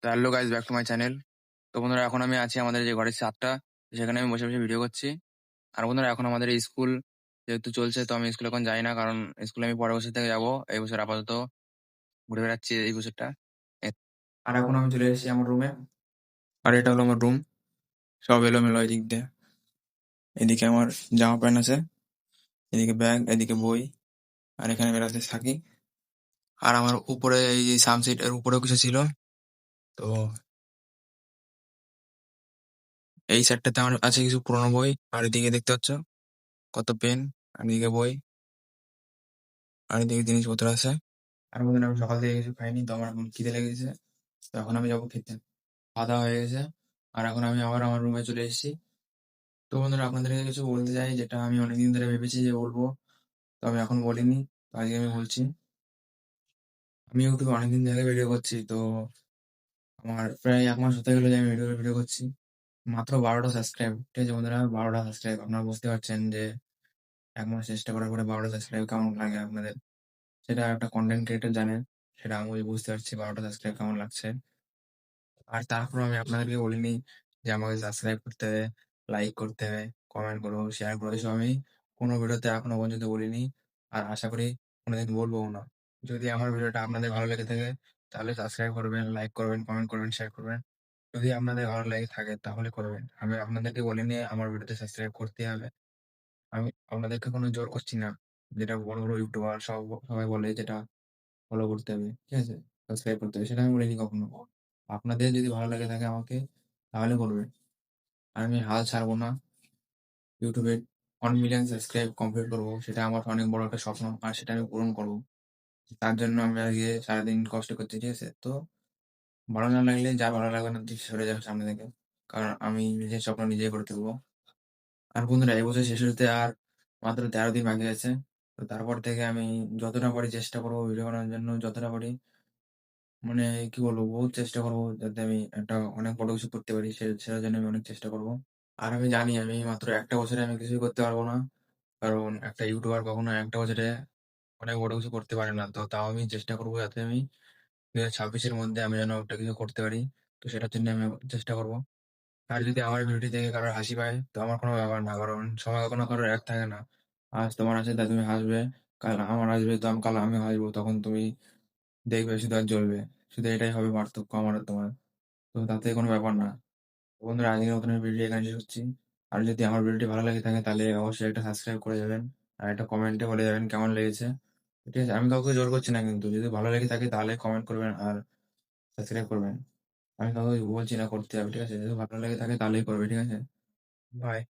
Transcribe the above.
তো hello guys, back to my channel. তো বন্ধুরা, এখন আমি আছি আমাদের যে ঘরের ছাদটা, সেখানে আমি বসে বসে ভিডিও করছি। আর বন্ধুরা, এখন আমাদের স্কুল যেহেতু চলছে, তো আমি স্কুলে এখন যাই না, কারণ স্কুলে আমি পরের বছর থেকে যাবো। এই বছর আপাতত ঘুরে বেড়াচ্ছি এই বছরটা। আর এখন আমি চলে এসেছি আমার রুমে। আর এটা হলো আমার রুম, সব এলোমেলো এদিক দিয়ে। এদিকে আমার জামা প্যান্ট আছে, এদিকে ব্যাগ, এদিকে বই। আর এখানে আমি রাতে থাকি। আর আমার উপরে এই যে সানসেট এর উপরেও কিছু ছিল। তো এই সেটটাতে আমার আছে কিছু পুরোনো বই। আর এদিকে দেখতে পাচ্ছ কত পেন। আর এদিকে বই, আর এদিকে জিনিসপত্র আছে। আর বন্ধুরা, আমি সকাল থেকে কিছু খাইনি, তো আমার এখন খিদে লেগেছে। তো এখন আমি যাবো খেতে। খাওয়া দাওয়া হয়ে গেছে। আর এখন আমি আবার আমার রুমে চলে এসেছি। তো বন্ধুরা, আপনাদেরকে কিছু বলতে চাই, যেটা আমি অনেকদিন ধরে ভেবেছি যে বলবো, তো আমি এখন বলিনি। তো আজকে আমি বলছি। আমি ইউটিউবে অনেকদিন ধরে ভিডিও করছি, তো আমার প্রায় 1 মাস হতে গেলো যে আমি ভিডিও করছি। মাত্র 12টা সাবস্ক্রাইব, ঠিক আছে বন্ধুরা, 12টা সাবস্ক্রাইব। আপনারা বুঝতে পারছেন যে 1 মাস চেষ্টা করার পরে 12টা সাবস্ক্রাইব কেমন লাগে আপনাদের। সেটা একটা কন্টেন্ট ক্রিয়েটর জানেন, সেটা আমি বুঝতে পারছি 12টা সাবস্ক্রাইব কেমন লাগছে। আর তারপর আমি আপনাদেরকে বলিনি যে আমাকে সাবস্ক্রাইব করতে হবে, লাইক করতে হবে, কমেন্ট করো, শেয়ার করো, এসব আমি কোনো ভিডিওতে এখনো পর্যন্ত বলিনি। আর আশা করি কোনোদিন বলবোও না। যদি আমার ভিডিওটা আপনাদের ভালো লেগে থাকে, তাহলে সাবস্ক্রাইব করবেন, লাইক করবেন, কমেন্ট করবেন, শেয়ার করবেন। যদি আপনাদের ভালো লেগে থাকে তাহলে করবেন। আমি আপনাদেরকে বলিনি আমার ভিডিওতে সাবস্ক্রাইব করতে হবে। আমি আপনাদেরকে কোনো জোর করছি না। যেটা বড় বড় ইউটিউবার সবাই বলে, যেটা ফলো করতে হবে, ঠিক আছে, সাবস্ক্রাইব করতে হবে, সেটা আমি বলিনি কখনো। আপনাদের যদি ভালো লাগে থাকে আমাকে, তাহলে করবেন। আর আমি হাল ছাড়বো না। ইউটিউবে 1 মিলিয়ন সাবস্ক্রাইব কমপ্লিট করবো, সেটা আমার অনেক বড় একটা স্বপ্ন। আর সেটা আমি পূরণ করবো। তার জন্য আমি আজকে সারাদিন কষ্ট করছি, ঠিক আছে। তো ভালো না লাগলে, যা ভালো লাগবে না তুই সরে যাবে সামনে থেকে। কারণ আমি নিজের স্বপ্ন নিজেই করে তুলবো। আর বন্ধুরা, এই বছর শেষ হতে আর মাত্র 13 দিন বাকি আছে। তো তারপর থেকে আমি যতটা পারি চেষ্টা করবো ভিডিও বানানোর জন্য, যতটা পারি। মানে কি বলবো, বহুত চেষ্টা করবো যাতে আমি একটা অনেক বড় কিছু করতে পারি। সেটার জন্য আমি অনেক চেষ্টা করবো। আর আমি জানি আমি মাত্র একটা বছরে আমি কিছুই করতে পারবো না। কারণ একটা ইউটিউবার কখনো একটা বছরে অনেক বড় কিছু করতে পারে না। তো তাও আমি চেষ্টা করবো যাতে আমি 2026-এর মধ্যে আমি যেন একটা কিছু করতে পারি। তো সেটার জন্য আমি চেষ্টা করবো। আর যদি আমার ভিডিও থেকে কারোর হাসি পায়, তো আমার কোনো ব্যাপার না, কারণ সময় কখনো কারোর এক থাকে না। আজ তোমার আছে তাই তুমি হাসবে, কাল আমার আসবে তো কাল আমি হাসবো, তখন তুমি দেখবে শুধু আর জ্বলবে। শুধু এটাই হবে পার্থক্য আমার আর তোমার। তো তাতে কোনো ব্যাপার না। তো বন্ধুরা, আজকের মতন ভিডিও এখানে শেষ করছি। আর যদি আমার ভিডিওটি ভালো লেগে থাকে তাহলে অবশ্যই একটা সাবস্ক্রাইব করে যাবেন। আর একটা কমেন্টে বলে যাবেন কেমন লেগেছে। ঠিক আছে, আমি কাউকে জোর করছি না, কিন্তু যদি ভালো লেগে থাকে তাহলে কমেন্ট করবেন আর সাবস্ক্রাইব করবেন। আমি কাউকে বলছি না করতে হবে, ঠিক আছে। যদি ভালো লেগে থাকে তাহলেই করবে, ঠিক আছে। বাই।